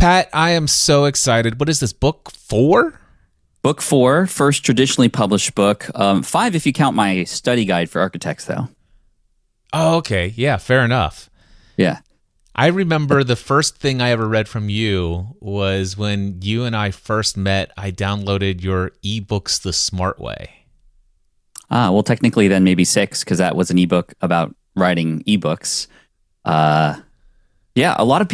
Pat, I am so excited. What is this, book 4? Book 4, first traditionally published book. 5 if you count my study guide for architects, though. Oh, okay. Yeah, fair enough. Yeah. I remember the first thing I ever read from you was when you and I first met, I downloaded your eBooks the Smart Way. Well, technically then maybe 6, because that was an ebook about writing ebooks. Yeah, a lot of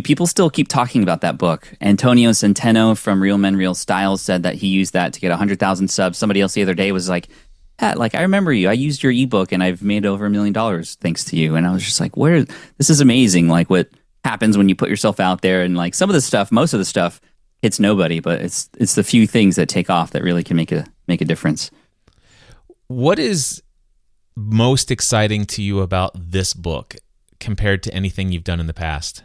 people still keep talking about that book. Antonio Centeno from Real Men, Real Styles said that he used that to get 100,000 subs. Somebody else the other day was like, Pat, I remember you. I used your ebook and I've made over $1 million thanks to you. And I was just like, this is amazing. What happens when you put yourself out there, and most of the stuff hits nobody, but it's the few things that take off that really can make a difference. What is most exciting to you about this book compared to anything you've done in the past?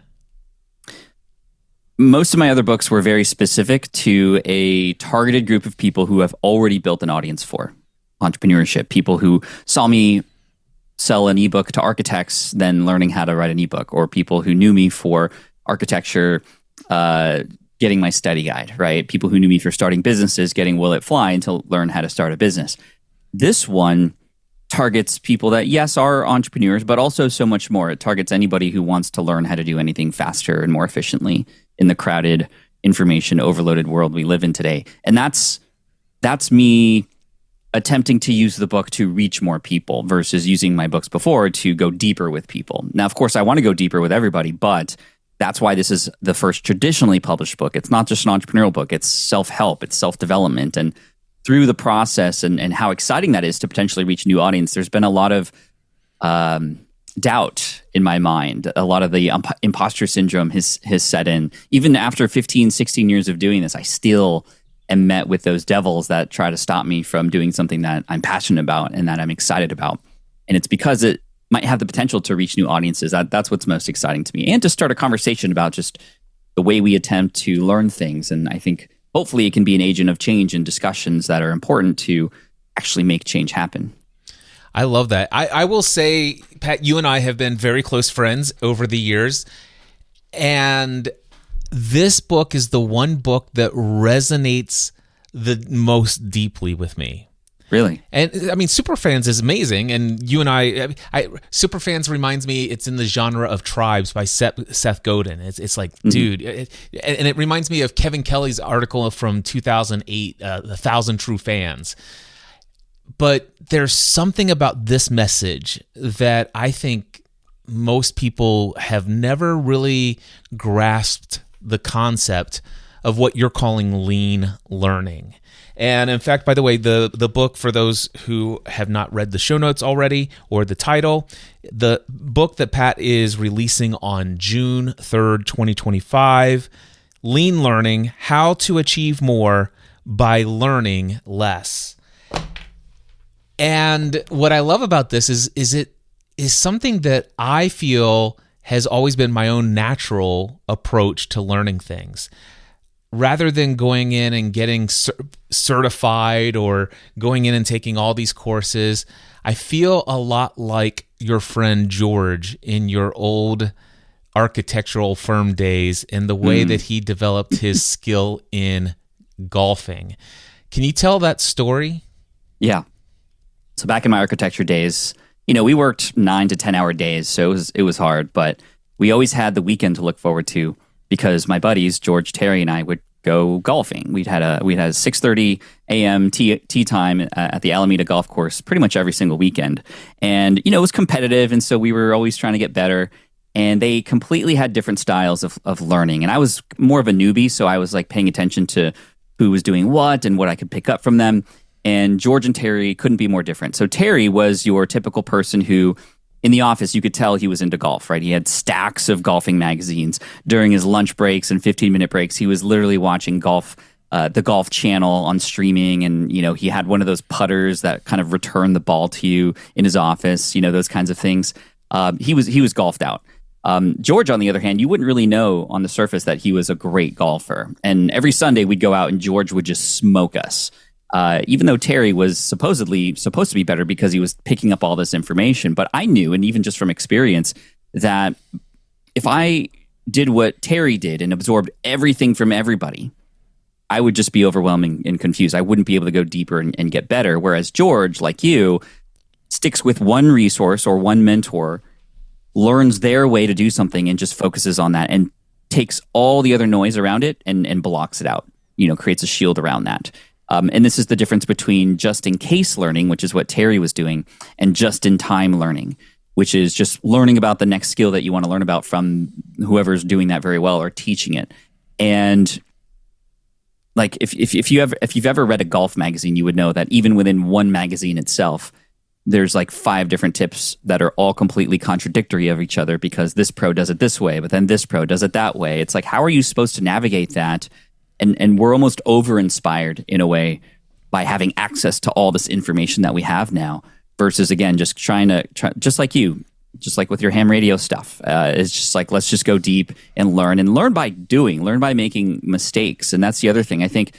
Most of my other books were very specific to a targeted group of people who have already built an audience for entrepreneurship. People who saw me sell an ebook to architects, then learning how to write an ebook, or people who knew me for architecture, getting my study guide, right? People who knew me for starting businesses, getting Will It Fly, and to learn how to start a business. This one targets people that, yes, are entrepreneurs, but also so much more. It targets anybody who wants to learn how to do anything faster and more efficiently in the crowded, information overloaded world we live in today. And that's me attempting to use the book to reach more people versus using my books before to go deeper with people. Now, of course, I want to go deeper with everybody, but that's why this is the first traditionally published book. It's not just an entrepreneurial book. It's self-help. It's self-development. And through the process and how exciting that is to potentially reach a new audience, there's been a lot of doubt in my mind. A lot of the imposter syndrome has set in. Even after 15, 16 years of doing this, I still am met with those devils that try to stop me from doing something that I'm passionate about and that I'm excited about. And it's because it might have the potential to reach new audiences. That's what's most exciting to me. And to start a conversation about just the way we attempt to learn things. And I think hopefully it can be an agent of change and discussions that are important to actually make change happen. I love that. I will say, Pat, you and I have been very close friends over the years. And this book is the one book that resonates the most deeply with me. Really? And I mean, Superfans is amazing. And you and I Superfans reminds me, it's in the genre of Tribes by Seth Godin. It's like, dude, and it reminds me of Kevin Kelly's article from 2008, 1,000 True Fans. But there's something about this message that I think most people have never really grasped the concept of what you're calling lean learning. And in fact, by the way, the book, for those who have not read the show notes already or the title, the book that Pat is releasing on June 3rd, 2025, Lean Learning, How to Achieve More by Learning Less. And what I love about this is it is something that I feel has always been my own natural approach to learning things. Rather than going in and getting certified or going in and taking all these courses, I feel a lot like your friend George in your old architectural firm days in the way that he developed his skill in golfing. Can you tell that story? Yeah. So back in my architecture days, we worked 9 to 10 hour days, so it was hard, but we always had the weekend to look forward to because my buddies, George, Terry, and I would go golfing. We'd had a 6:30 a.m. tee time at the Alameda Golf Course pretty much every single weekend. And, it was competitive, and so we were always trying to get better. And they completely had different styles of learning. And I was more of a newbie, so I was paying attention to who was doing what and what I could pick up from them. And George and Terry couldn't be more different. So Terry was your typical person who, in the office, you could tell he was into golf, right? He had stacks of golfing magazines. During his lunch breaks and 15-minute breaks, he was literally watching golf, the Golf Channel on streaming. And, he had one of those putters that kind of return the ball to you in his office, those kinds of things. He was golfed out. George, on the other hand, you wouldn't really know on the surface that he was a great golfer. And every Sunday we'd go out and George would just smoke us. Even though Terry was supposedly supposed to be better because he was picking up all this information. But I knew, and even just from experience, that if I did what Terry did and absorbed everything from everybody, I would just be overwhelming and confused. I wouldn't be able to go deeper and get better. Whereas George, like you, sticks with one resource or one mentor, learns their way to do something and just focuses on that and takes all the other noise around it and blocks it out, creates a shield around that. And this is the difference between just-in-case learning, which is what Terry was doing, and just-in-time learning, which is just learning about the next skill that you want to learn about from whoever's doing that very well or teaching it. And like if you've ever read a golf magazine, you would know that even within one magazine itself, there's like 5 different tips that are all completely contradictory of each other because this pro does it this way, but then this pro does it that way. It's like, how are you supposed to navigate that? And we're almost over-inspired in a way by having access to all this information that we have now versus, again, just just like you, just like with your ham radio stuff. It's just like, let's just go deep and learn by doing, learn by making mistakes. And that's the other thing. I think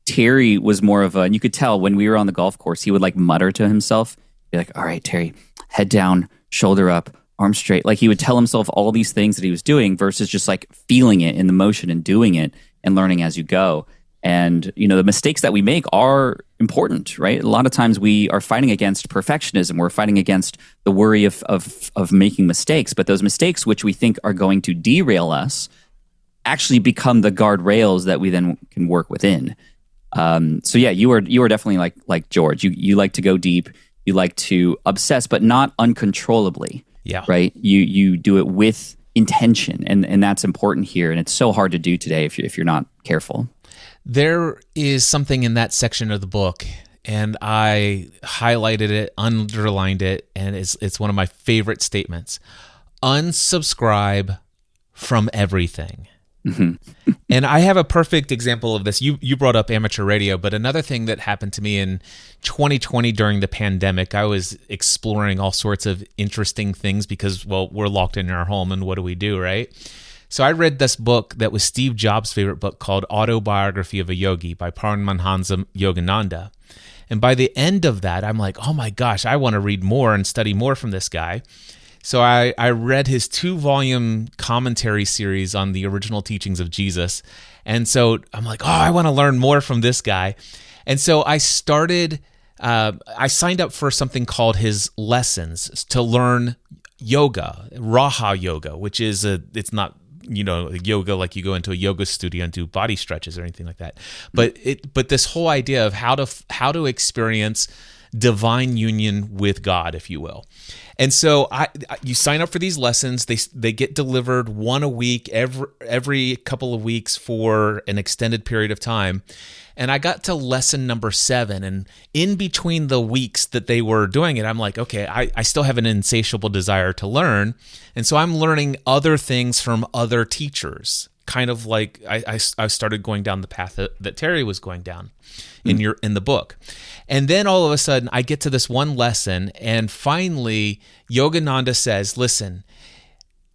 Terry was more of and you could tell when we were on the golf course, he would like mutter to himself, be like, all right, Terry, head down, shoulder up, arm straight. Like he would tell himself all these things that he was doing versus just like feeling it in the motion and doing it and learning as you go. And, the mistakes that we make are important, right? A lot of times we are fighting against perfectionism. We're fighting against the worry of making mistakes. But those mistakes, which we think are going to derail us, actually become the guardrails that we then can work within. So yeah, you are definitely like George. You like to go deep. You like to obsess, but not uncontrollably. Yeah. Right. You do it with intention, and that's important here. And it's so hard to do today if you're not careful. There is something in that section of the book, and I highlighted it, underlined it, and it's one of my favorite statements. Unsubscribe from everything. Mm-hmm. And I have a perfect example of this. You brought up amateur radio, but another thing that happened to me in 2020 during the pandemic, I was exploring all sorts of interesting things because, well, we're locked in our home, and what do we do, right? So I read this book that was Steve Jobs' favorite book called Autobiography of a Yogi by Paramahansa Yogananda. And by the end of that, I'm like, oh my gosh, I want to read more and study more from this guy. So I read his 2-volume commentary series on the original teachings of Jesus. And so I'm like, oh, I want to learn more from this guy. And so I signed up for something called his lessons to learn yoga, Raha yoga, which is it's not yoga like you go into a yoga studio and do body stretches or anything like that. But this whole idea of how to experience divine union with God, if you will. And so you sign up for these lessons. They get delivered one a week, every couple of weeks for an extended period of time. And I got to lesson number 7, and in between the weeks that they were doing it, I'm like, okay, I still have an insatiable desire to learn. And so I'm learning other things from other teachers, kind of like I started going down the path that Terry was going down in the book. And then all of a sudden I get to this one lesson, and finally Yogananda says, listen,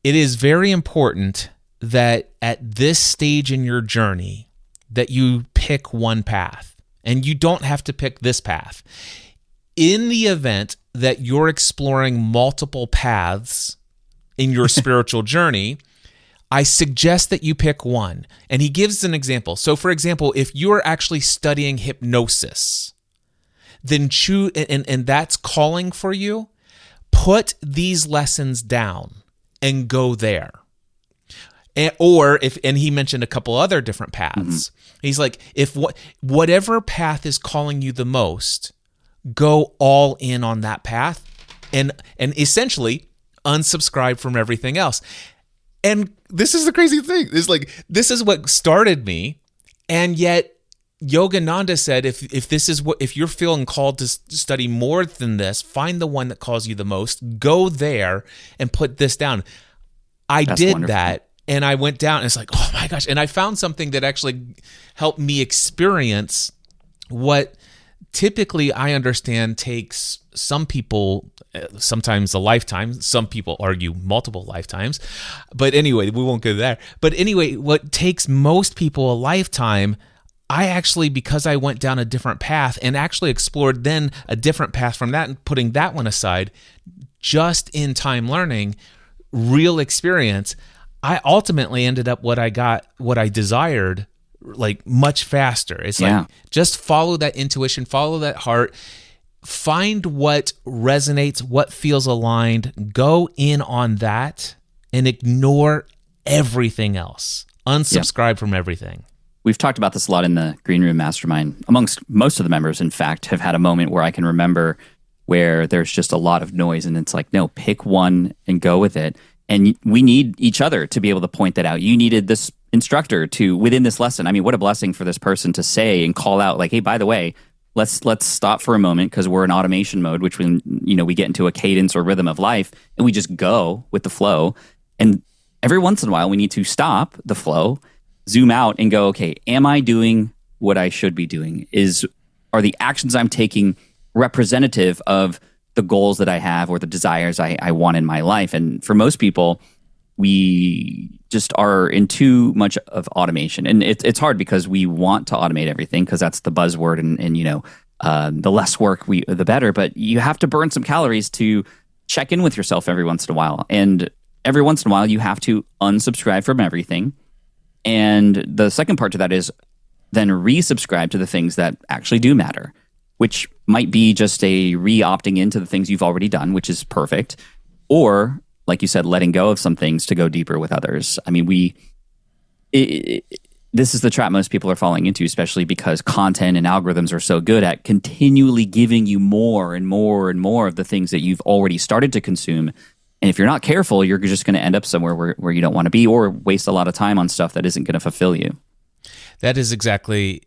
it is very important that at this stage in your journey that you pick one path, and you don't have to pick this path. In the event that you're exploring multiple paths in your spiritual journey, I suggest that you pick one. And he gives an example. So for example, if you're actually studying hypnosis, then choose, and that's calling for you, put these lessons down and go there. And he mentioned a couple other different paths. Mm-hmm. He's like, whatever path is calling you the most, go all in on that path, and essentially unsubscribe from everything else. And this is the crazy thing. This is what started me, and yet Yogananda said, if you're feeling called to study more than this, find the one that calls you the most, go there and put this down. That's did wonderful. That. And I went down, and it's like, oh my gosh. And I found something that actually helped me experience what typically I understand takes some people sometimes a lifetime. Some people argue multiple lifetimes. But anyway, we won't go there. But anyway, what takes most people a lifetime, I actually, because I went down a different path and actually explored then a different path from that and putting that one aside, just in time learning, real experience, I ultimately ended up what I desired, like much faster. It's like, just follow that intuition, follow that heart, find what resonates, what feels aligned, go in on that and ignore everything else. Unsubscribe from everything. We've talked about this a lot in the Green Room Mastermind. Amongst most of the members, in fact, have had a moment where I can remember where there's just a lot of noise and it's like, no, pick one and go with it. And we need each other to be able to point that out. You needed this instructor to, within this lesson, I mean, what a blessing for this person to say and call out like, hey, by the way, let's stop for a moment because we're in automation mode, which when, we get into a cadence or rhythm of life and we just go with the flow. And every once in a while, we need to stop the flow, zoom out and go, okay, am I doing what I should be doing? Are the actions I'm taking representative of the goals that I have or the desires I want in my life? And for most people, we just are in too much of automation. And it's hard because we want to automate everything because that's the buzzword and the less work the better. But you have to burn some calories to check in with yourself every once in a while. And every once in a while, you have to unsubscribe from everything. And the second part to that is then resubscribe to the things that actually do matter, which might be just a re-opting into the things you've already done, which is perfect. Or, like you said, letting go of some things to go deeper with others. I mean, this is the trap most people are falling into, especially because content and algorithms are so good at continually giving you more and more and more of the things that you've already started to consume. And if you're not careful, you're just going to end up somewhere where you don't want to be or waste a lot of time on stuff that isn't going to fulfill you. That is exactly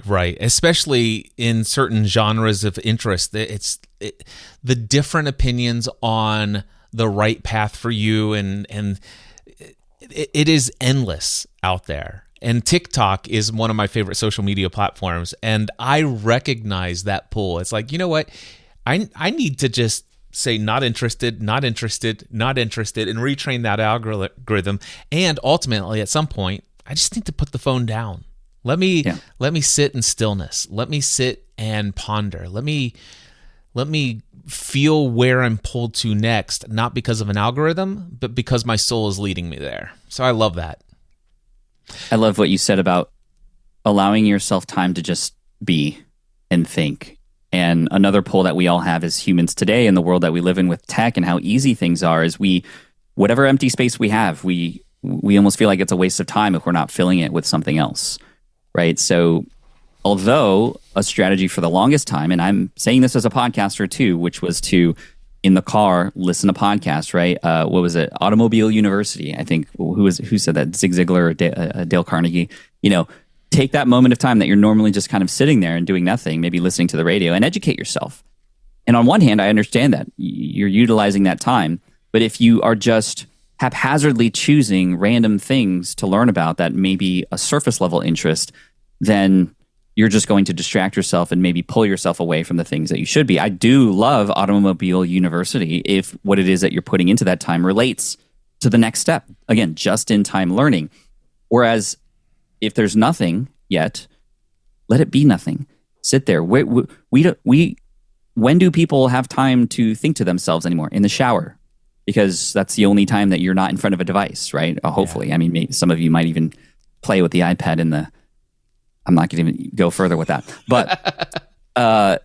right, especially in certain genres of interest. The different opinions on the right path for you, and it is endless out there. And TikTok is one of my favorite social media platforms, and I recognize that pull. It's like, you know what? I need to just say not interested, not interested, not interested, and retrain that algorithm. And ultimately, at some point, I just need to put the phone down. Let me sit in stillness. Let me sit and ponder. Let me feel where I'm pulled to next, not because of an algorithm, but because my soul is leading me there. So I love that. I love what you said about allowing yourself time to just be and think. And another pull that we all have as humans today in the world that we live in with tech and how easy things are is whatever empty space we have, we almost feel like it's a waste of time if we're not filling it with something else, right? So although a strategy for the longest time, and I'm saying this as a podcaster too, which was to, in the car, listen to podcasts, right? What was it? Automobile University, I think. Who said that? Zig Ziglar or Dale Carnegie? Take that moment of time that you're normally just kind of sitting there and doing nothing, maybe listening to the radio, and educate yourself. And on one hand, I understand that you're utilizing that time. But if you are just haphazardly choosing random things to learn about that may be a surface level interest, then you're just going to distract yourself and maybe pull yourself away from the things that you should be. I do love Automobile University if what it is that you're putting into that time relates to the next step. Again, just-in-time learning. Whereas if there's nothing yet, let it be nothing. Sit there. When do people have time to think to themselves anymore? In the shower. Because that's the only time that you're not in front of a device, right? Hopefully. Yeah. I mean, maybe some of you might even play with the iPad I'm not going to even go further with that. But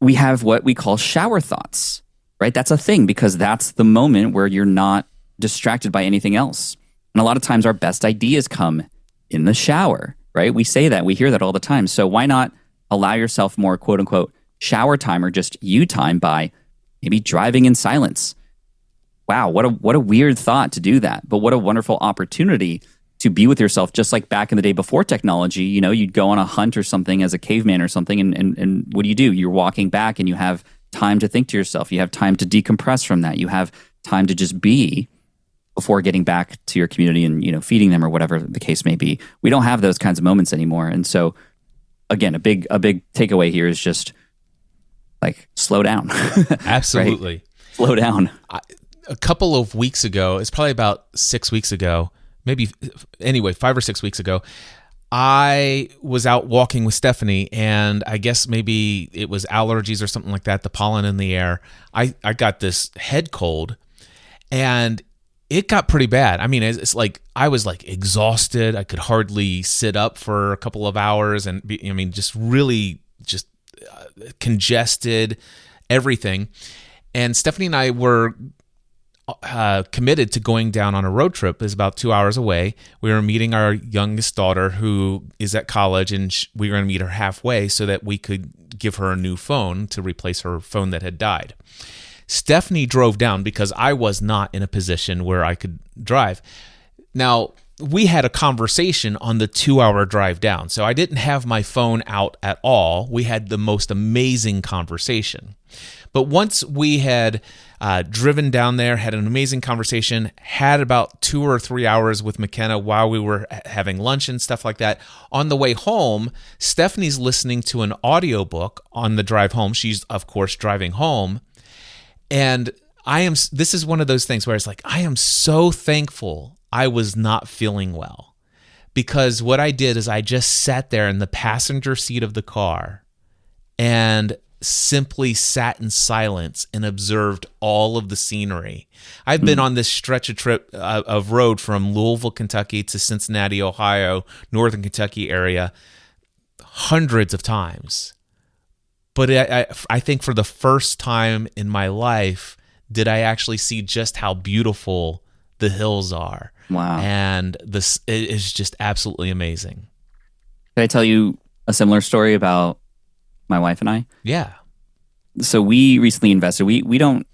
we have what we call shower thoughts, right? That's a thing because that's the moment where you're not distracted by anything else. And a lot of times our best ideas come in the shower, right? We say that, we hear that all the time. So why not allow yourself more quote unquote shower time or just you time by maybe driving in silence? Wow, what a weird thought to do that. But what a wonderful opportunity to be with yourself, just like back in the day before technology. You'd go on a hunt or something as a caveman or something, and what do? You're walking back and you have time to think to yourself. You have time to decompress from that. You have time to just be before getting back to your community and feeding them or whatever the case may be. We don't have those kinds of moments anymore. And so again, a big takeaway here is just like slow down. Absolutely. Right? Slow down. A couple of weeks ago, it's probably about 6 weeks ago, maybe anyway, 5 or 6 weeks ago, I was out walking with Stephanie, and I guess maybe it was allergies or something like that, the pollen in the air. I got this head cold, and it got pretty bad. I mean, it's like I was like exhausted. I could hardly sit up for a couple of hours, and just really just congested, everything. And Stephanie and I were committed to going down on a road trip. It's about 2 hours away. We were meeting our youngest daughter who is at college, and we were going to meet her halfway so that we could give her a new phone to replace her phone that had died. Stephanie drove down because I was not in a position where I could drive. Now, we had a conversation on the 2-hour drive down, so I didn't have my phone out at all. We had the most amazing conversation. But once we had driven down there, had an amazing conversation, had about 2 or 3 hours with McKenna while we were having lunch and stuff like that. On the way home, Stephanie's listening to an audiobook on the drive home. She's, of course, driving home. And this is one of those things where it's like, I am so thankful I was not feeling well, because what I did is I just sat there in the passenger seat of the car and simply sat in silence and observed all of the scenery. I've been on this stretch of road from Louisville, Kentucky to Cincinnati, Ohio, Northern Kentucky area hundreds of times. But I think for the first time in my life did I actually see just how beautiful the hills are. Wow. And it is just absolutely amazing. Can I tell you a similar story about my wife and I? Yeah. So we recently invested. We don't,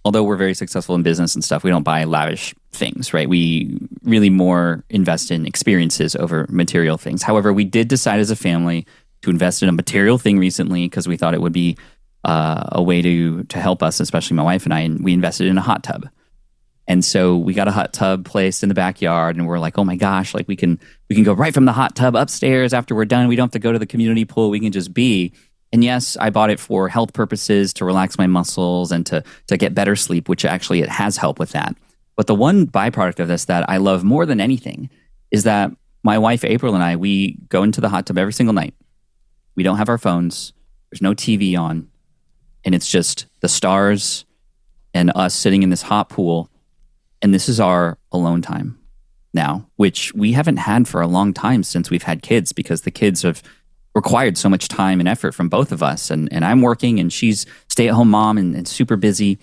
although we're very successful in business and stuff, we don't buy lavish things, right? We really more invest in experiences over material things. However, we did decide as a family to invest in a material thing recently because we thought it would be a way to help us, especially my wife and I, and we invested in a hot tub. And so we got a hot tub placed in the backyard, and we're like, oh my gosh, like we can go right from the hot tub upstairs after we're done. We don't have to go to the community pool. We can just be. And yes, I bought it for health purposes, to relax my muscles and to get better sleep, which actually it has helped with that. But the one byproduct of this that I love more than anything is that my wife, April, and I, we go into the hot tub every single night. We don't have our phones. There's no TV on. And it's just the stars and us sitting in this hot pool. And this is our alone time now, which we haven't had for a long time since we've had kids, because the kids have required so much time and effort from both of us. And I'm working and she's stay-at-home mom and super busy.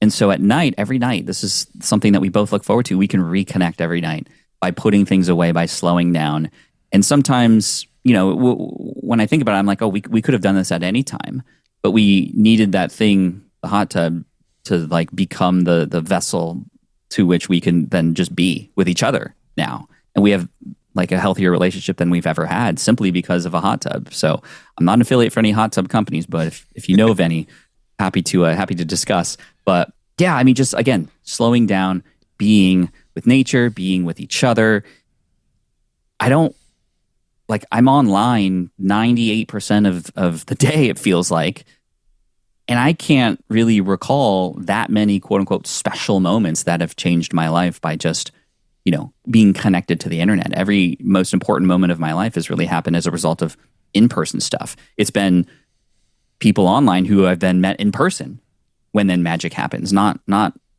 And so at night, every night, this is something that we both look forward to. We can reconnect every night by putting things away, by slowing down. And sometimes, when I think about it, I'm like, oh, we could have done this at any time. But we needed that thing, the hot tub, to like become the vessel to which we can then just be with each other now. And we have like a healthier relationship than we've ever had simply because of a hot tub. So I'm not an affiliate for any hot tub companies, but if you know of any, happy to discuss. But yeah, I mean, just again, slowing down, being with nature, being with each other. I'm online 98% of the day, it feels like. And I can't really recall that many quote unquote special moments that have changed my life by just, being connected to the internet. Every most important moment of my life has really happened as a result of in-person stuff. It's been people online who I've then met in person when then magic happens, not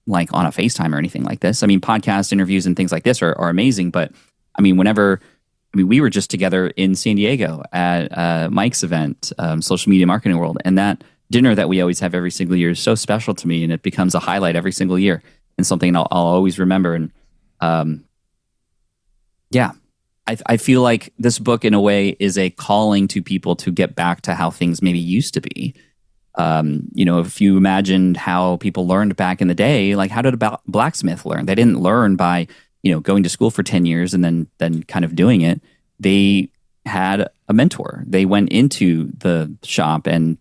like on a FaceTime or anything like this. I mean, podcast interviews and things like this are amazing. But I mean, we were just together in San Diego at Mike's event, Social Media Marketing World. And that dinner that we always have every single year is so special to me, and it becomes a highlight every single year and something I'll always remember. And I feel like this book in a way is a calling to people to get back to how things maybe used to be. If you imagined how people learned back in the day, like how did a blacksmith learn? They didn't learn by, going to school for 10 years and then kind of doing it. They had a mentor. They went into the shop and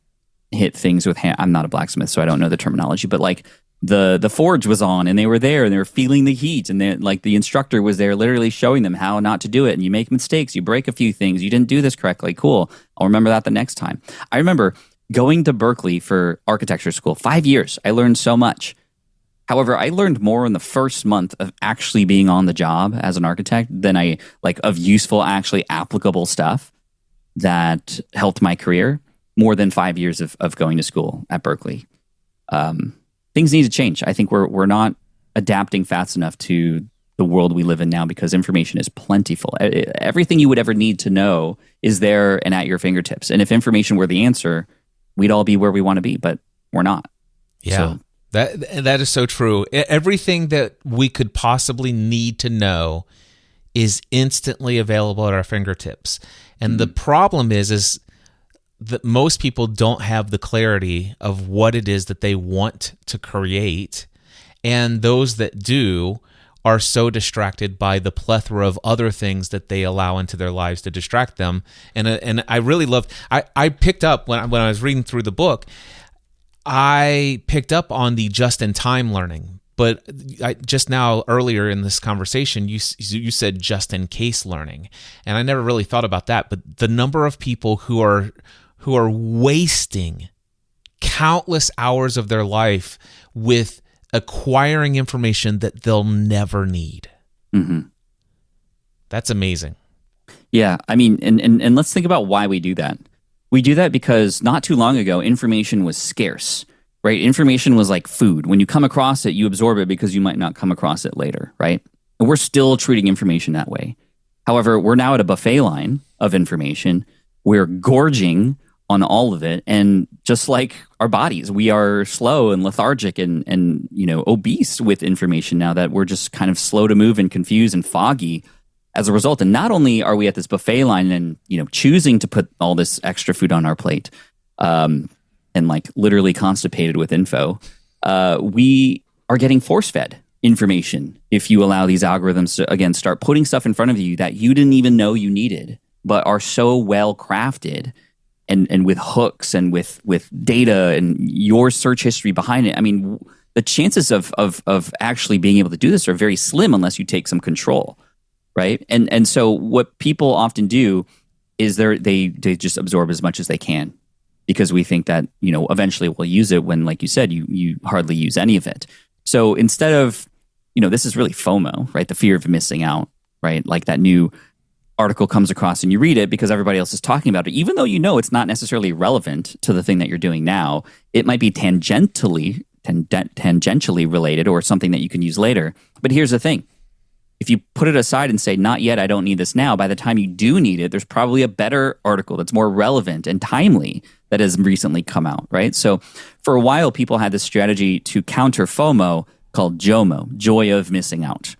hit things with hand. I'm not a blacksmith, so I don't know the terminology, but like the forge was on and they were there and they were feeling the heat, and the instructor was there literally showing them how not to do it. And you make mistakes, you break a few things, you didn't do this correctly. Cool. I'll remember that the next time. I remember going to Berkeley for architecture school, 5 years. I learned so much. However, I learned more in the first month of actually being on the job as an architect than of useful, actually applicable stuff that helped my career more than 5 years of going to school at Berkeley. Things need to change. I think we're not adapting fast enough to the world we live in now because information is plentiful. Everything you would ever need to know is there and at your fingertips. And if information were the answer, we'd all be where we want to be, but we're not. Yeah. So, that is so true. Everything that we could possibly need to know is instantly available at our fingertips. And the problem is that most people don't have the clarity of what it is that they want to create. And those that do are so distracted by the plethora of other things that they allow into their lives to distract them. And I really loved, I picked up when I was reading through the book, I picked up on the just-in-time learning. But just now, earlier in this conversation, you said just-in-case learning. And I never really thought about that. But the number of people who are wasting countless hours of their life with acquiring information that they'll never need. Mm-hmm. That's amazing. Yeah. I mean, and let's think about why we do that. We do that because not too long ago, information was scarce, right? Information was like food. When you come across it, you absorb it because you might not come across it later, right? And we're still treating information that way. However, we're now at a buffet line of information. We're gorging on all of it. And just like our bodies, we are slow and lethargic and obese with information now that we're just kind of slow to move and confused and foggy as a result. And not only are we at this buffet line and, choosing to put all this extra food on our plate, and like literally constipated with info, we are getting force-fed information if you allow these algorithms to, again, start putting stuff in front of you that you didn't even know you needed, but are so well crafted and with hooks and with data and your search history behind it. I mean, the chances of actually being able to do this are very slim unless you take some control, right? And so what people often do is they just absorb as much as they can because we think that, eventually we'll use it when, like you said, you hardly use any of it. So instead of, this is really FOMO, right? The fear of missing out, right? Like that new article comes across and you read it because everybody else is talking about it, even though it's not necessarily relevant to the thing that you're doing now. It might be tangentially related or something that you can use later. But here's the thing. If you put it aside and say, not yet, I don't need this now, by the time you do need it, there's probably a better article that's more relevant and timely that has recently come out, right? So for a while, people had this strategy to counter FOMO called JOMO, joy of missing out.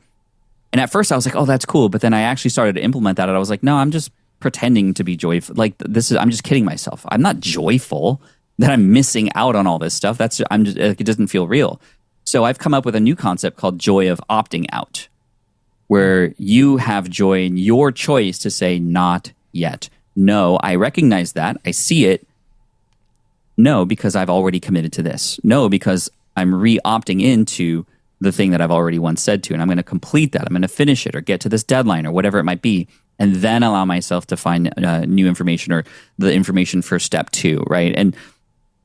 And at first I was like, oh, that's cool. But then I actually started to implement that. And I was like, no, I'm just pretending to be joyful. Like I'm just kidding myself. I'm not joyful that I'm missing out on all this stuff. It doesn't feel real. So I've come up with a new concept called joy of opting out, where you have joy in your choice to say, not yet. No, I recognize that. I see it. No, because I've already committed to this. No, because I'm re-opting into the thing that I've already once said to, and I'm going to complete that. I'm going to finish it or get to this deadline or whatever it might be, and then allow myself to find new information or the information for step 2, right? And,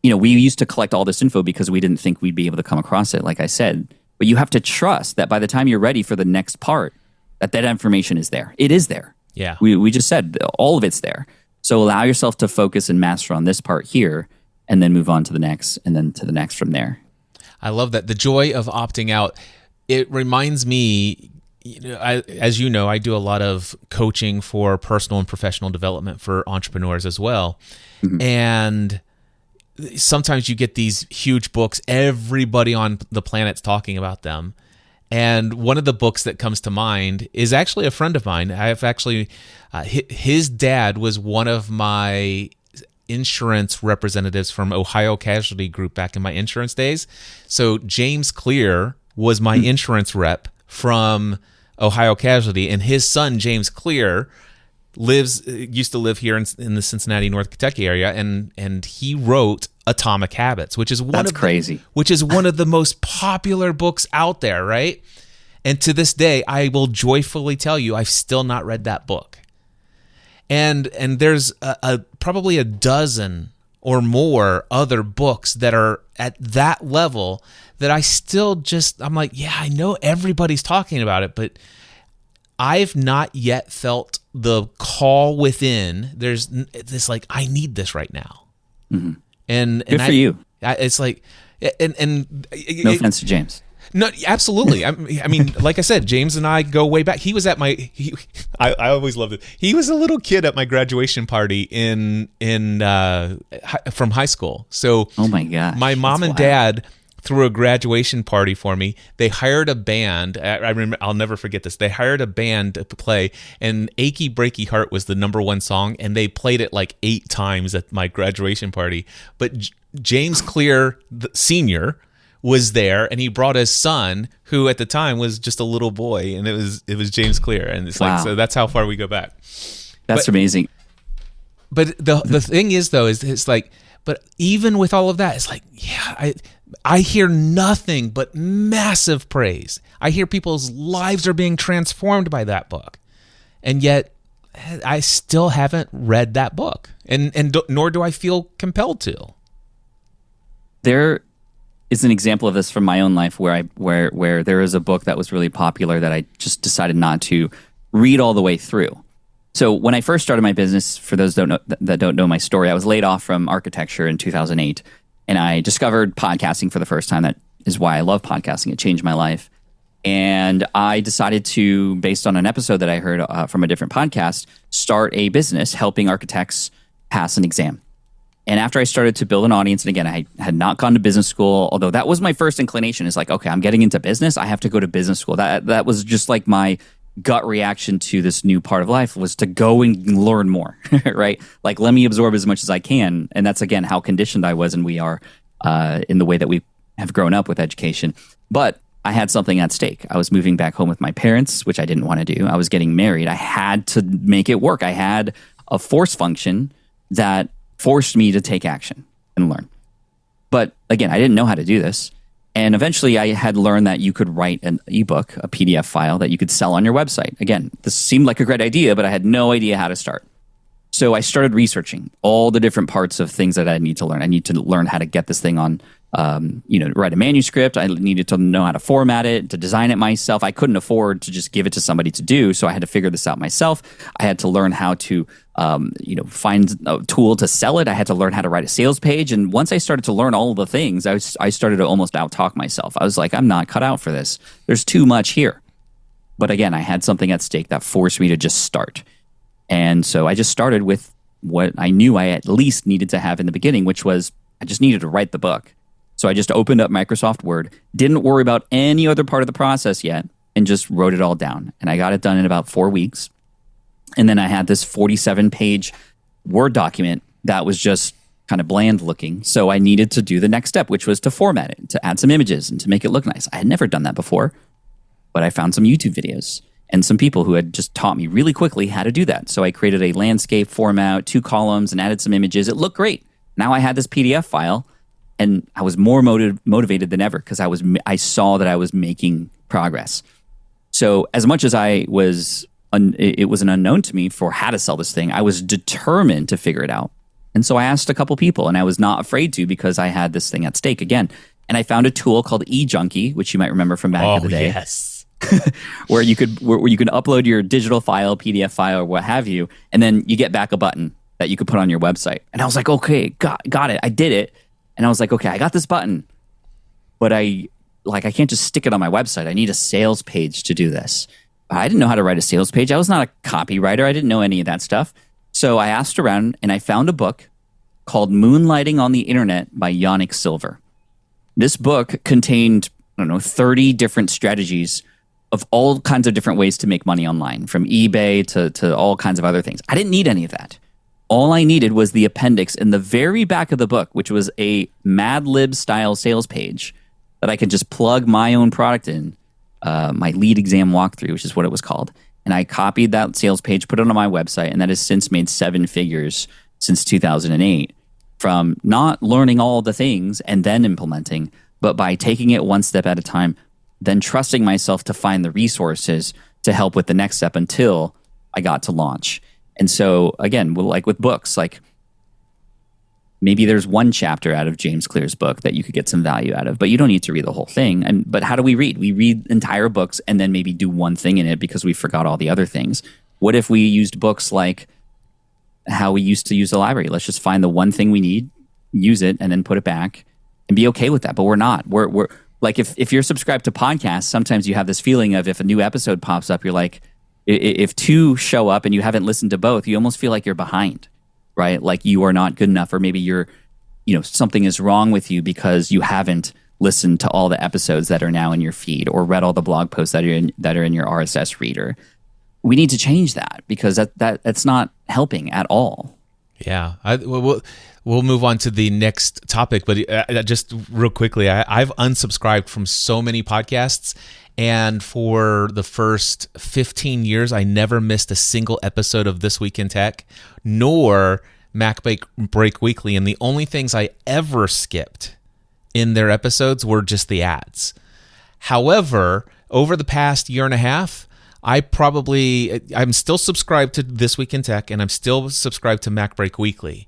we used to collect all this info because we didn't think we'd be able to come across it, like I said. But you have to trust that by the time you're ready for the next part, that information is there. It is there. Yeah. We just said all of it's there. So allow yourself to focus and master on this part here, and then move on to the next, and then to the next from there. I love that. The joy of opting out. It reminds me, as you know, I do a lot of coaching for personal and professional development for entrepreneurs as well. Mm-hmm. And sometimes you get these huge books, everybody on the planet's talking about them. And one of the books that comes to mind is actually a friend of mine. I've actually, his dad was one of my insurance representatives from Ohio Casualty Group back in my insurance days. So James Clear was my insurance rep from Ohio Casualty, and his son James Clear used to live here in the Cincinnati, North Kentucky area, and he wrote Atomic Habits, which is one of the most popular books out there, right? And to this day, I will joyfully tell you, I've still not read that book. And there's probably a dozen or more other books that are at that level that I still I'm like, yeah, I know everybody's talking about it, but I've not yet felt the call within. There's this like, I need this right now. Mm-hmm. And good for you. It's like, and no offense to James. No, absolutely. I mean, like I said, James and I go way back. He was at I always loved it. He was a little kid at my graduation party from high school. So, oh my gosh, my mom and dad threw a graduation party for me. They hired a band. I remember. I'll never forget this. They hired a band to play, and "Achy Breaky Heart" was the number one song, and they played it like 8 times at my graduation party. But James Clear, the senior, was there, and he brought his son, who at the time was just a little boy, and it was James Clear, and it's like, so that's how far we go back. That's amazing. But the thing is, though, is it's like, but even with all of that, it's like, yeah, I hear nothing but massive praise. I hear people's lives are being transformed by that book, and yet I still haven't read that book, and nor do I feel compelled to. There is an example of this from my own life where there is a book that was really popular that I just decided not to read all the way through. So when I first started my business, for those that don't know my story, I was laid off from architecture in 2008, and I discovered podcasting for the first time. That is why I love podcasting. It changed my life. And I decided to, based on an episode that I heard from a different podcast, start a business helping architects pass an exam. And after I started to build an audience, and again, I had not gone to business school, although that was my first inclination. It's like, okay, I'm getting into business. I have to go to business school. That was just like my gut reaction to this new part of life, was to go and learn more, right? Like, let me absorb as much as I can. And that's, again, how conditioned I was and we are in the way that we have grown up with education. But I had something at stake. I was moving back home with my parents, which I didn't want to do. I was getting married. I had to make it work. I had a force function that forced me to take action and learn. But again, I didn't know how to do this. And eventually I had learned that you could write an ebook, a PDF file that you could sell on your website. Again, this seemed like a great idea, but I had no idea how to start. So I started researching all the different parts of things that I need to learn. I need to learn how to get this thing on, write a manuscript. I needed to know how to format it, to design it myself. I couldn't afford to just give it to somebody to do, so I had to figure this out myself. I had to learn how to, find a tool to sell it. I had to learn how to write a sales page. And once I started to learn all of the things, I started to almost out-talk myself. I was like, I'm not cut out for this. There's too much here. But again, I had something at stake that forced me to just start. And so I just started with what I knew I at least needed to have in the beginning, which was I just needed to write the book. So I just opened up Microsoft Word, didn't worry about any other part of the process yet, and just wrote it all down. And I got it done in about 4 weeks. And then I had this 47-page Word document that was just kind of bland looking. So I needed to do the next step, which was to format it, to add some images and to make it look nice. I had never done that before, but I found some YouTube videos and some people who had just taught me really quickly how to do that. So I created a landscape format, 2 columns, and added some images. It looked great. Now I had this PDF file, and I was more motivated than ever because I saw that I was making progress. So as much as it was an unknown to me for how to sell this thing, I was determined to figure it out. And so I asked a couple people, and I was not afraid to because I had this thing at stake again. And I found a tool called eJunkie, which you might remember from back in the day. Yes. where you could upload your digital file, PDF file, or what have you, and then you get back a button that you could put on your website. And I was like, okay, got it. I did it. And I was like, okay, I got this button, but I can't just stick it on my website. I need a sales page to do this. I didn't know how to write a sales page. I was not a copywriter. I didn't know any of that stuff. So I asked around, and I found a book called Moonlighting on the Internet by Yannick Silver. This book contained, 30 different strategies of all kinds of different ways to make money online, from eBay to all kinds of other things. I didn't need any of that. All I needed was the appendix in the very back of the book, which was a Mad Lib style sales page that I could just plug my own product in, my lead exam walkthrough, which is what it was called. And I copied that sales page, put it on my website, and that has since made 7 figures since 2008 from not learning all the things and then implementing, but by taking it one step at a time, then trusting myself to find the resources to help with the next step until I got to launch. And so, again, like with books, like maybe there's one chapter out of James Clear's book that you could get some value out of, but you don't need to read the whole thing. But how do we read? We read entire books and then maybe do one thing in it because we forgot all the other things. What if we used books like how we used to use the library? Let's just find the one thing we need, use it, and then put it back and be okay with that. But we're not. Like if you're subscribed to podcasts, sometimes you have this feeling of if a new episode pops up, you're like, if two show up and you haven't listened to both, you almost feel like you're behind, right? Like you are not good enough, or maybe something is wrong with you because you haven't listened to all the episodes that are now in your feed or read all the blog posts that are in your RSS reader. We need to change that because that's not helping at all. Yeah, we'll move on to the next topic, but just real quickly, I've unsubscribed from so many podcasts, and for the first 15 years, I never missed a single episode of This Week in Tech, nor Mac Break Weekly, and the only things I ever skipped in their episodes were just the ads. However, over the past year and a half, I'm still subscribed to This Week in Tech, and I'm still subscribed to Mac Break Weekly.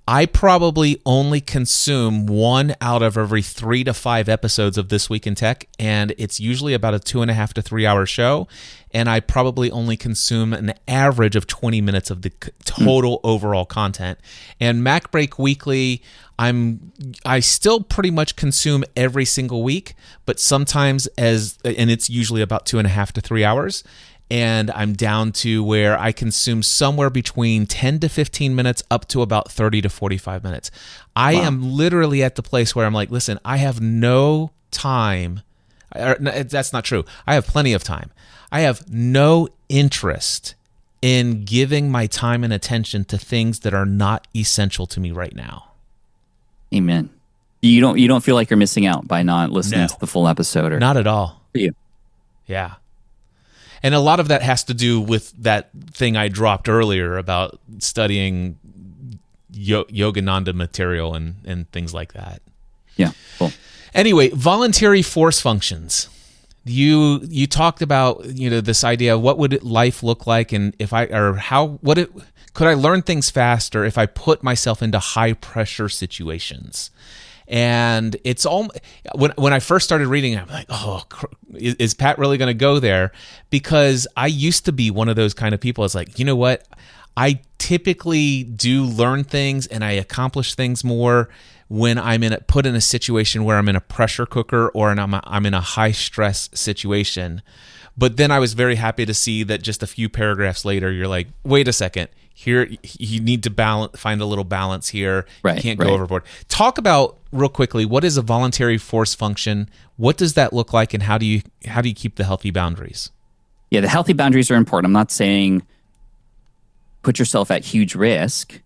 I probably only consume 1 out of every 3 to 5 episodes of This Week in Tech, and it's usually about a 2.5 to 3 hour show, and I probably only consume an average of 20 minutes of the total overall content. And Mac Break Weekly, I still pretty much consume every single week, but sometimes and it's usually about 2.5 to 3 hours. And I'm down to where I consume somewhere between 10 to 15 minutes up to about 30 to 45 minutes. I am literally at the place where I'm like, listen, I have no time. That's not true. I have plenty of time. I have no interest in giving my time and attention to things that are not essential to me right now. Amen. You don't feel like you're missing out by not listening to the full episode, or not at all. For you. Yeah. And a lot of that has to do with that thing I dropped earlier about studying Yogananda material and things like that. Yeah, cool. Anyway, voluntary force functions. You talked about this idea of what would life look like, and could I learn things faster if I put myself into high pressure situations? And it's all when I first started reading, I'm like, oh, is Pat really going to go there? Because I used to be one of those kind of people. It's like, you know what? I typically do learn things and I accomplish things more when I'm put in a situation where I'm in a pressure cooker or I'm in a high stress situation. But then I was very happy to see that just a few paragraphs later, you're like, wait a second. Here, you need to find a little balance here. Right, you can't go overboard. Talk about real quickly, what is a voluntary force function? What does that look like, and how do you keep the healthy boundaries? Yeah, the healthy boundaries are important. I'm not saying put yourself at huge risk,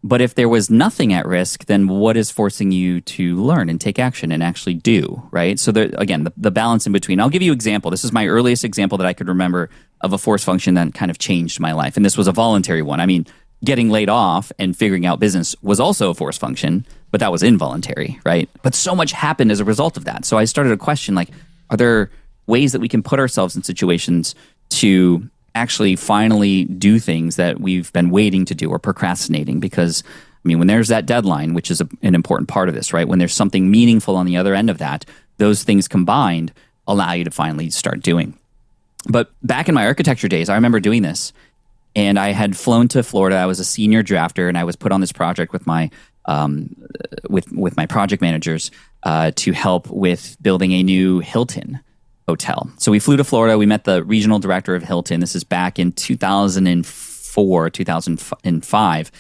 but if there was nothing at risk, then what is forcing you to learn and take action and actually do, right? So again, the balance in between. I'll give you an example. This is my earliest example that I could remember of a force function that kind of changed my life. And this was a voluntary one. I mean, getting laid off and figuring out business was also a force function, but that was involuntary, right? But so much happened as a result of that. So I started to question, like, are there ways that we can put ourselves in situations to actually finally do things that we've been waiting to do or procrastinating? Because, I mean, when there's that deadline, which is an important part of this, right? When there's something meaningful on the other end of that, those things combined allow you to finally start doing. But back in my architecture days, I remember doing this, and I had flown to Florida. I was a senior drafter, and I was put on this project with my with my project managers to help with building a new Hilton hotel. So we flew to Florida. We met the regional director of Hilton. This is back in 2004, 2005,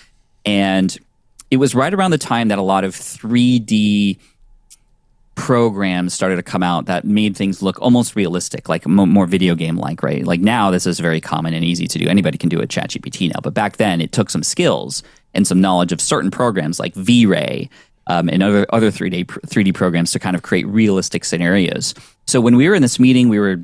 and it was right around the time that a lot of 3D programs started to come out that made things look almost realistic, like more video game like, right? Like now this is very common and easy to do. Anybody can do a ChatGPT now, but back then it took some skills and some knowledge of certain programs like V-Ray and other 3D programs to kind of create realistic scenarios. So when we were in this meeting, we were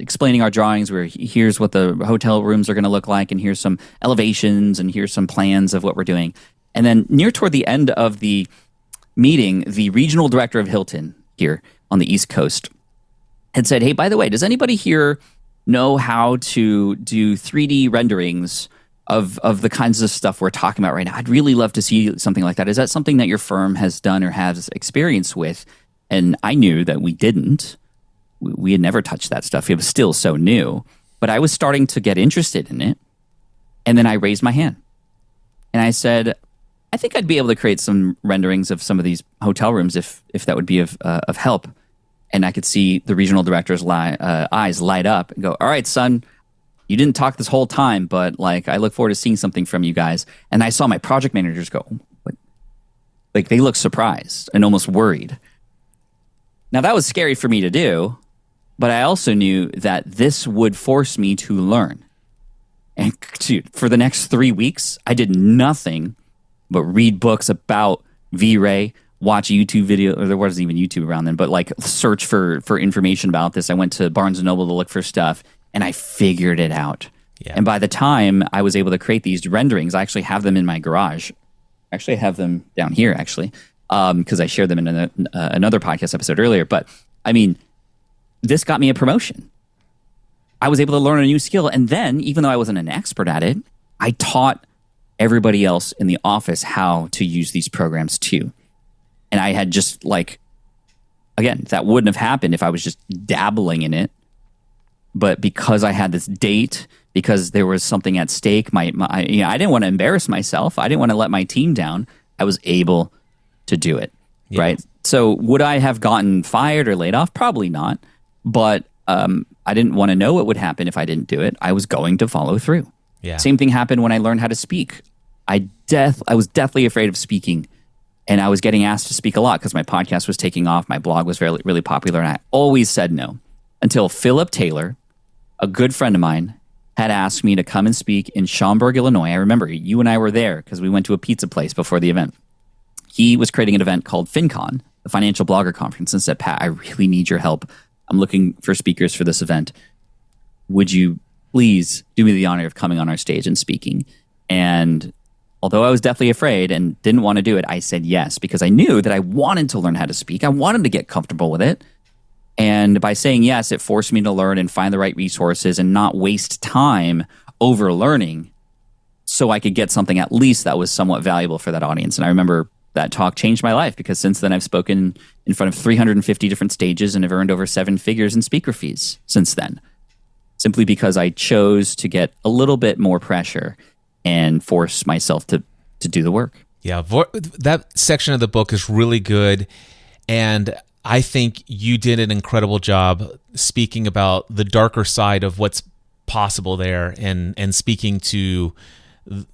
explaining our drawings. Here's what the hotel rooms are going to look like, and here's some elevations, and here's some plans of what we're doing. And then near toward the end of the meeting, the regional director of Hilton here on the East Coast had said, hey, by the way, does anybody here know how to do 3D renderings of the kinds of stuff we're talking about right now? I'd really love to see something like that. Is that something that your firm has done or has experience with? And I knew that we didn't. We had never touched that stuff. It was still so new. But I was starting to get interested in it. And then I raised my hand. And I said, I think I'd be able to create some renderings of some of these hotel rooms if that would be of help. And I could see the regional director's eyes light up and go, all right, son, you didn't talk this whole time, but like, I look forward to seeing something from you guys. And I saw my project managers go, like they look surprised and almost worried. Now that was scary for me to do, but I also knew that this would force me to learn. And dude, for the next 3 weeks, I did nothing but read books about V-Ray, watch YouTube video, or there wasn't even YouTube around then, but like search for information about this. I went to Barnes & Noble to look for stuff, and I figured it out. Yeah. And by the time I was able to create these renderings, I actually have them in my garage. Actually, I have them down here, actually, because I shared them in another podcast episode earlier. But I mean, this got me a promotion. I was able to learn a new skill. And then, even though I wasn't an expert at it, I taught everybody else in the office how to use these programs too. And I had just like, again, that wouldn't have happened if I was just dabbling in it. But because I had this date, because there was something at stake, I didn't want to embarrass myself. I didn't want to let my team down. I was able to do it, right? So would I have gotten fired or laid off? Probably not. But I didn't want to know what would happen if I didn't do it. I was going to follow through. Yeah. Same thing happened when I learned how to speak. I was deathly afraid of speaking. And I was getting asked to speak a lot because my podcast was taking off. My blog was really, really popular. And I always said no until Philip Taylor, a good friend of mine, had asked me to come and speak in Schaumburg, Illinois. I remember you and I were there because we went to a pizza place before the event. He was creating an event called FinCon, the Financial Blogger Conference, and said, Pat, I really need your help. I'm looking for speakers for this event. Would you please do me the honor of coming on our stage and speaking? And although I was deathly afraid and didn't want to do it, I said yes because I knew that I wanted to learn how to speak. I wanted to get comfortable with it. And by saying yes, it forced me to learn and find the right resources and not waste time over learning so I could get something at least that was somewhat valuable for that audience. And I remember that talk changed my life because since then I've spoken in front of 350 different stages and have earned over 7 figures in speaker fees since then, simply because I chose to get a little bit more pressure and force myself to do the work. Yeah, that section of the book is really good. And I think you did an incredible job speaking about the darker side of what's possible there and speaking to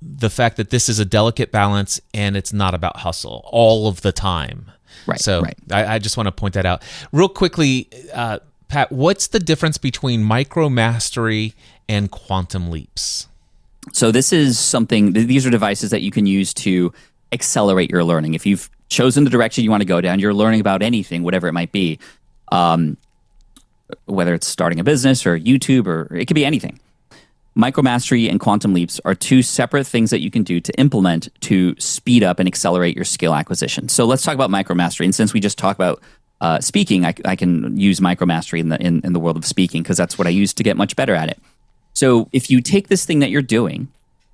the fact that this is a delicate balance and it's not about hustle all of the time. Right. So right. I just want to point that out. Real quickly, Pat, what's the difference between micro mastery and quantum leaps? So this is something, these are devices that you can use to accelerate your learning. If you've chosen the direction you want to go down, you're learning about anything, whatever it might be, whether it's starting a business or YouTube, or it could be anything. Micromastery and quantum leaps are two separate things that you can do to implement to speed up and accelerate your skill acquisition. So let's talk about micromastery. And since we just talked about speaking, I can use micromastery in the world of speaking because that's what I use to get much better at it. So if you take this thing that you're doing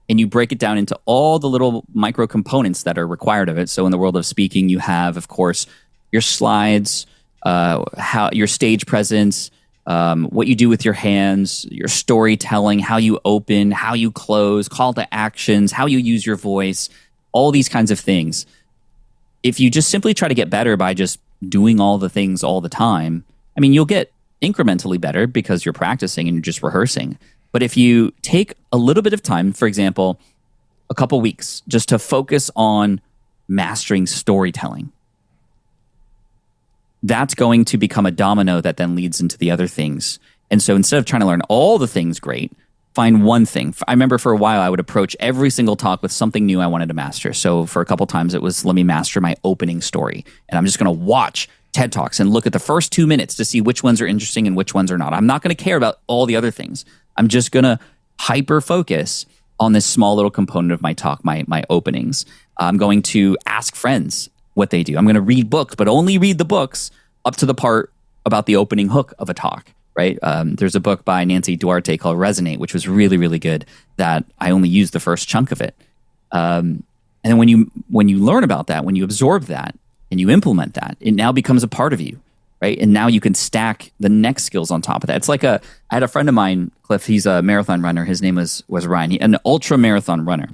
and you break it down into all the little micro components that are required of it. So in the world of speaking, you have, of course, your slides, how your stage presence, what you do with your hands, your storytelling, how you open, how you close, call to actions, how you use your voice, all these kinds of things. If you just simply try to get better by just doing all the things all the time, I mean, you'll get incrementally better because you're practicing and you're just rehearsing. But if you take a little bit of time, for example, a couple weeks, just to focus on mastering storytelling, that's going to become a domino that then leads into the other things. And so instead of trying to learn all the things great, find one thing. I remember for a while I would approach every single talk with something new I wanted to master. So for a couple times it was, let me master my opening story. And I'm just going to watch TED Talks and look at the first 2 minutes to see which ones are interesting and which ones are not. I'm not going to care about all the other things. I'm just going to hyper focus on this small little component of my talk, my openings. I'm going to ask friends what they do. I'm going to read books, but only read the books up to the part about the opening hook of a talk, right? There's a book by Nancy Duarte called Resonate, which was really, really good that I only used the first chunk of it. And then when you learn about that, when you absorb that and you implement that, it now becomes a part of you, right? And now you can stack the next skills on top of that. It's like I had a friend of mine, Cliff, he's a marathon runner. His name was Ryan, an ultra marathon runner.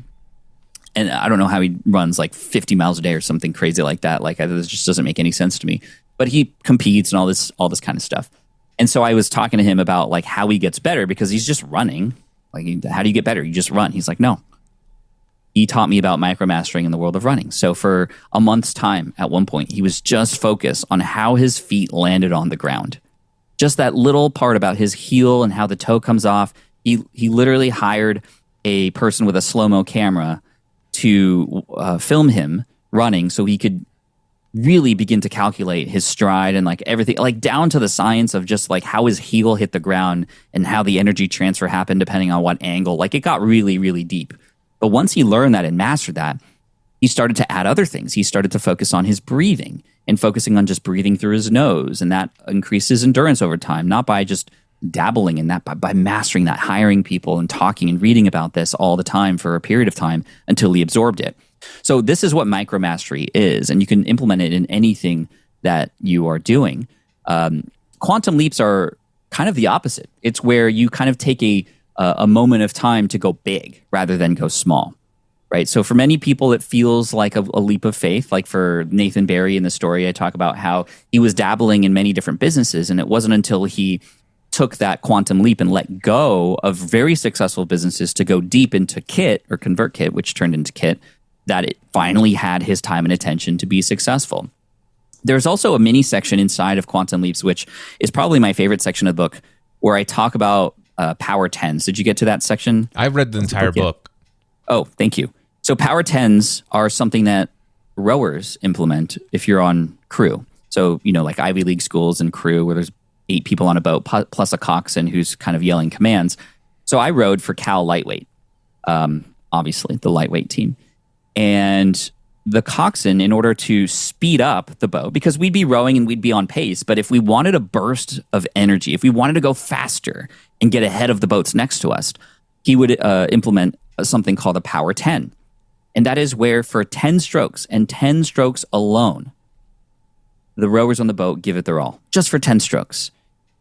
And I don't know how he runs like 50 miles a day or something crazy like that. Like, this just doesn't make any sense to me. but he competes and all this kind of stuff. And so I was talking to him about like how he gets better, because he's just running. Like, how do you get better? You just run. He's like, no. He taught me about micromastering in the world of running. So for a month's time at one point, he was just focused on how his feet landed on the ground. Just that little part about his heel and how the toe comes off. He literally hired a person with a slow-mo camera to film him running so he could really begin to calculate his stride and like everything, like down to the science of just like how his heel hit the ground and how the energy transfer happened depending on what angle. Like, it got really, really deep. But once he learned that and mastered that, he started to add other things. He started to focus on his breathing and focusing on just breathing through his nose. And that increases endurance over time, not by just dabbling in that, but by mastering that, hiring people and talking and reading about this all the time for a period of time until he absorbed it. So this is what micromastery is, and you can implement it in anything that you are doing. Quantum leaps are kind of the opposite. It's where you kind of take a moment of time to go big rather than go small, right? So for many people, it feels like a leap of faith. Like for Nathan Barry in the story, I talk about how he was dabbling in many different businesses, and it wasn't until he took that quantum leap and let go of very successful businesses to go deep into Kit, or ConvertKit, which turned into Kit, that it finally had his time and attention to be successful. There's also a mini section inside of Quantum Leaps, which is probably my favorite section of the book, where I talk about Power 10s. Did you get to that section? I read the entire book. Oh, thank you. So Power 10s are something that rowers implement if you're on crew. So, like Ivy League schools and crew where there's 8 people on a boat plus a coxswain who's kind of yelling commands. So I rowed for Cal Lightweight, obviously the lightweight team. And the coxswain, in order to speed up the boat, because we'd be rowing and we'd be on pace, but if we wanted a burst of energy, if we wanted to go faster and get ahead of the boats next to us, he would implement something called a Power 10. And that is where for 10 strokes and 10 strokes alone, the rowers on the boat give it their all, just for 10 strokes.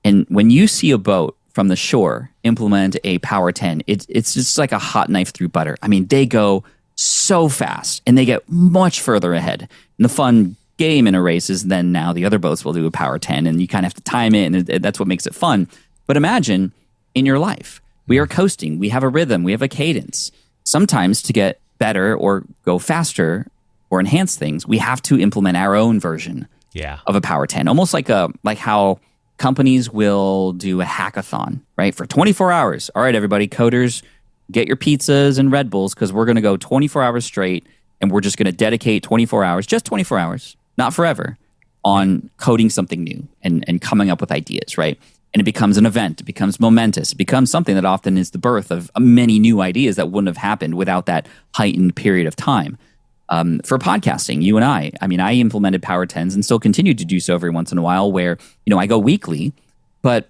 And when you see a boat from the shore implement a Power 10, it's just like a hot knife through butter. I mean, they go so fast and they get much further ahead. And the fun game in a race is then now the other boats will do a Power 10 and you kind of have to time it, and that's what makes it fun. But imagine in your life, we are coasting, we have a rhythm, we have a cadence. Sometimes to get better or go faster or enhance things, we have to implement our own version of a Power 10. Almost like how companies will do a hackathon, right? For 24 hours. All right, everybody, coders, get your pizzas and Red Bulls, because we're going to go 24 hours straight, and we're just going to dedicate 24 hours, just 24 hours, not forever, on coding something new and coming up with ideas, right? And it becomes an event. It becomes momentous. It becomes something that often is the birth of many new ideas that wouldn't have happened without that heightened period of time. For podcasting, you and I implemented Power 10s and still continue to do so every once in a while, where, I go weekly, but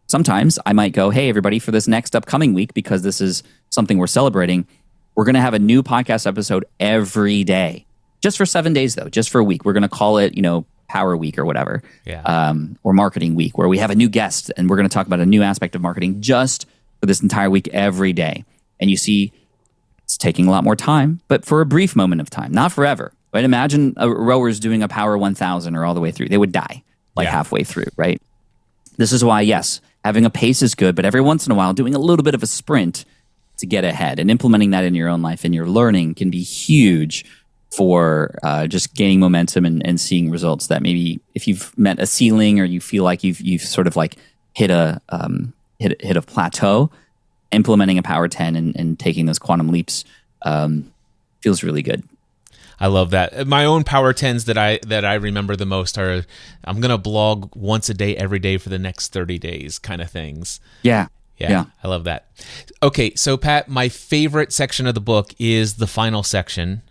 sometimes I might go, hey, everybody, for this next upcoming week, because this is something we're celebrating, we're going to have a new podcast episode every day. Just for 7 days, though, just for a week. We're going to call it, Power Week or whatever, or Marketing Week, where we have a new guest and we're going to talk about a new aspect of marketing just for this entire week every day. And you see, it's taking a lot more time, but for a brief moment of time, not forever. Right? Imagine rowers doing a Power 1000 or all the way through. They would die halfway through, right? This is why, yes, having a pace is good, but every once in a while, doing a little bit of a sprint to get ahead and implementing that in your own life and your learning can be huge for just gaining momentum and seeing results that maybe if you've met a ceiling or you feel like you've sort of like hit a plateau, implementing a Power 10 and taking those quantum leaps feels really good. I love that. My own Power 10s that I remember the most are, I'm going to blog once a day, every day for the next 30 days kind of things. Yeah. I love that. Okay, so Pat, my favorite section of the book is the final section,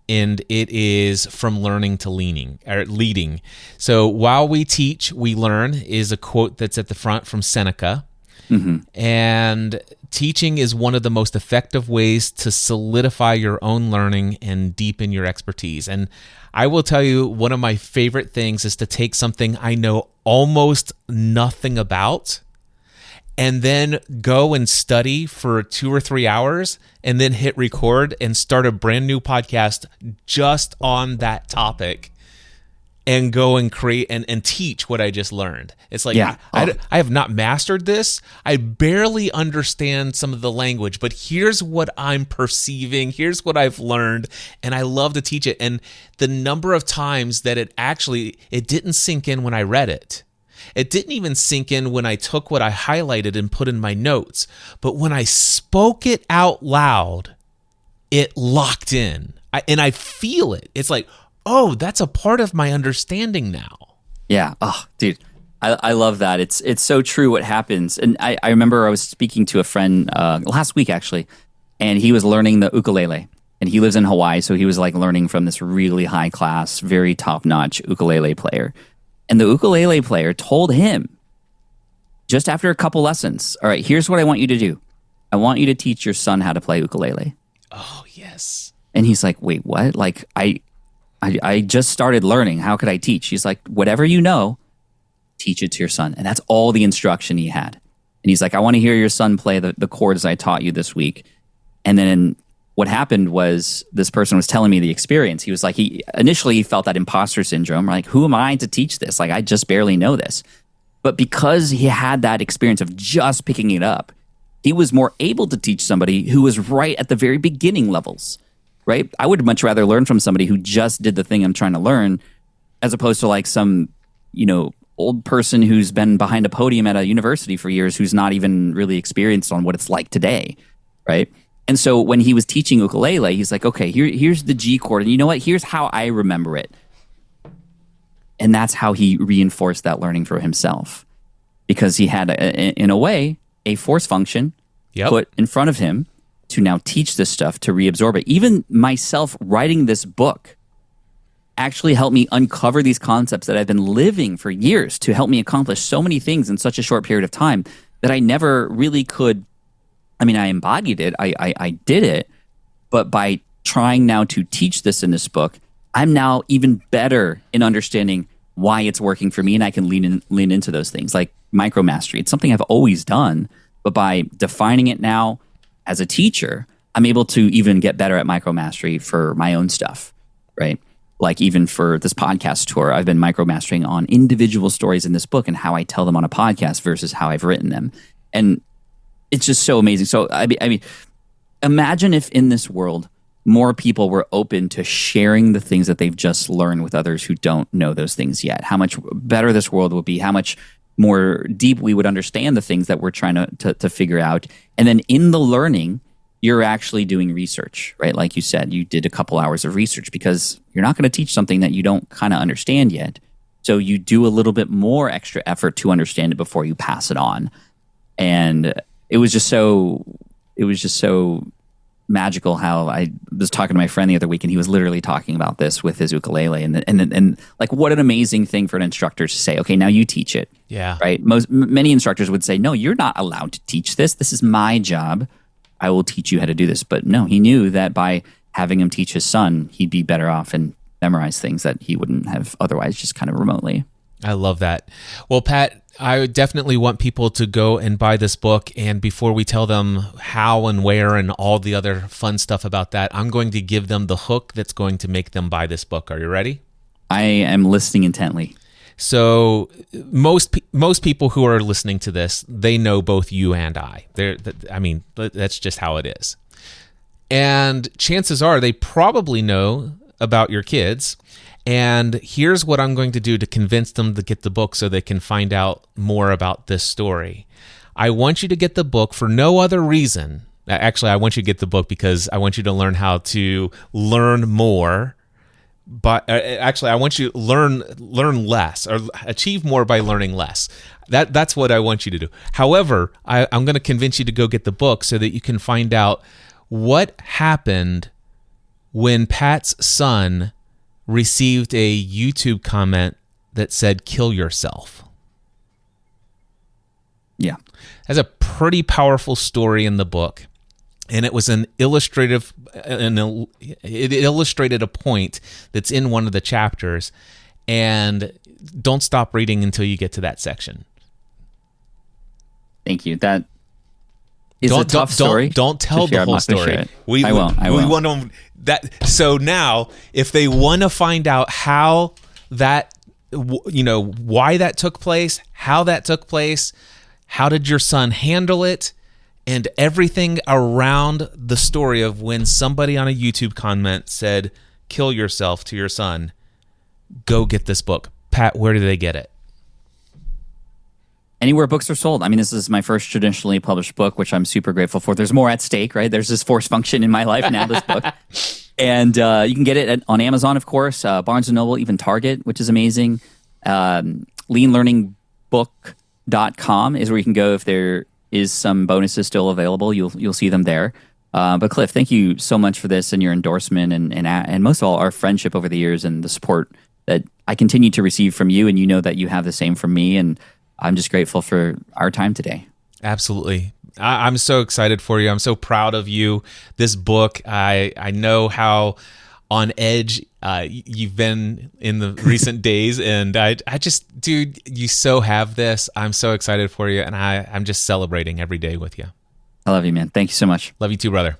and it is from learning to leading. So while we teach, we learn is a quote that's at the front from Seneca. Mm-hmm. And teaching is one of the most effective ways to solidify your own learning and deepen your expertise. And I will tell you, one of my favorite things is to take something I know almost nothing about and then go and study for 2 or 3 hours and then hit record and start a brand new podcast just on that topic. and go and create and teach what I just learned. It's like, I have not mastered this. I barely understand some of the language, but here's what I'm perceiving. Here's what I've learned. And I love to teach it. And the number of times that it didn't sink in when I read it. It didn't even sink in when I took what I highlighted and put in my notes. But when I spoke it out loud, it locked in. And I feel it. It's like, oh, that's a part of my understanding now. Yeah. Oh, dude, I love that. It's so true what happens. And I remember I was speaking to a friend last week, actually, and he was learning the ukulele. And he lives in Hawaii, so he was like learning from this really high class, very top notch ukulele player. And the ukulele player told him, just after a couple lessons, all right, here's what I want you to do. I want you to teach your son how to play ukulele. Oh, yes. And he's like, wait, what? Like, I just started learning. How could I teach? He's like, whatever you know, teach it to your son. And that's all the instruction he had. And he's like, I want to hear your son play the chords I taught you this week. And then what happened was this person was telling me the experience. He was like, initially he felt that imposter syndrome. Like, who am I to teach this? Like, I just barely know this. But because he had that experience of just picking it up, he was more able to teach somebody who was right at the very beginning levels, right? I would much rather learn from somebody who just did the thing I'm trying to learn as opposed to like some, old person who's been behind a podium at a university for years who's not even really experienced on what it's like today, right? And so when he was teaching ukulele, he's like, okay, here's the G chord. And you know what? Here's how I remember it. And that's how he reinforced that learning for himself. Because he had, in a way, a force function put in front of him to now teach this stuff, to reabsorb it. Even myself writing this book actually helped me uncover these concepts that I've been living for years to help me accomplish so many things in such a short period of time that I never really could. I mean, I embodied it. I did it. But by trying now to teach this in this book, I'm now even better in understanding why it's working for me, and I can lean into those things like micromastery. It's something I've always done, but by defining it now as a teacher, I'm able to even get better at micromastery for my own stuff, right? Like even for this podcast tour, I've been micromastering on individual stories in this book and how I tell them on a podcast versus how I've written them. And it's just so amazing. So, I mean, imagine if in this world, more people were open to sharing the things that they've just learned with others who don't know those things yet. How much better this world would be, how much more deep we would understand the things that we're trying to figure out. And then in the learning, you're actually doing research, right? Like you said, you did a couple hours of research because you're not going to teach something that you don't kind of understand yet. So you do a little bit more extra effort to understand it before you pass it on. And it was just so magical how I was talking to my friend the other week, and he was literally talking about this with his ukulele, and like what an amazing thing for an instructor to say, okay, now you teach it. Yeah. Right. Many instructors would say, no, you're not allowed to teach this. This is my job. I will teach you how to do this. But no, he knew that by having him teach his son, he'd be better off and memorize things that he wouldn't have otherwise, just kind of remotely. I love that. Well, Pat, I definitely want people to go and buy this book. And before we tell them how and where and all the other fun stuff about that, I'm going to give them the hook that's going to make them buy this book. Are you ready? I am listening intently. So most people who are listening to this, they know both you and I. That's just how it is. And chances are they probably know about your kids. And here's what I'm going to do to convince them to get the book so they can find out more about this story. I want you to get the book for no other reason. Actually, I want you to get the book because I want you to learn how to learn more. But actually, I want you to learn less or achieve more by learning less. That's what I want you to do. However, I'm going to convince you to go get the book so that you can find out what happened when Pat's son received a YouTube comment that said, "Kill yourself." Yeah. That's a pretty powerful story in the book. And it was it illustrated a point that's in one of the chapters. And don't stop reading until you get to that section. Thank you. That is a tough story. Don't tell the whole story. I won't. I want them that. So now, if they want to find out how that why that took place, how that took place, how did your son handle it, and everything around the story of when somebody on a YouTube comment said, kill yourself to your son. Go get this book. Pat, where do they get it? Anywhere books are sold. I mean, this is my first traditionally published book, which I'm super grateful for. There's more at stake, right? There's this force function in my life now, this book. And you can get it on Amazon, of course, Barnes & Noble, even Target, which is amazing. leanlearningbook.com is where you can go if there is some bonuses still available. You'll see them there. But Cliff, thank you so much for this and your endorsement and most of all, our friendship over the years and the support that I continue to receive from you. And you know that you have the same from me. And I'm just grateful for our time today. Absolutely. I'm so excited for you. I'm so proud of you. This book, I know how on edge you've been in the recent days, and I just, dude, you so have this. I'm so excited for you, and I'm just celebrating every day with you. I love you, man. Thank you so much. Love you too, brother.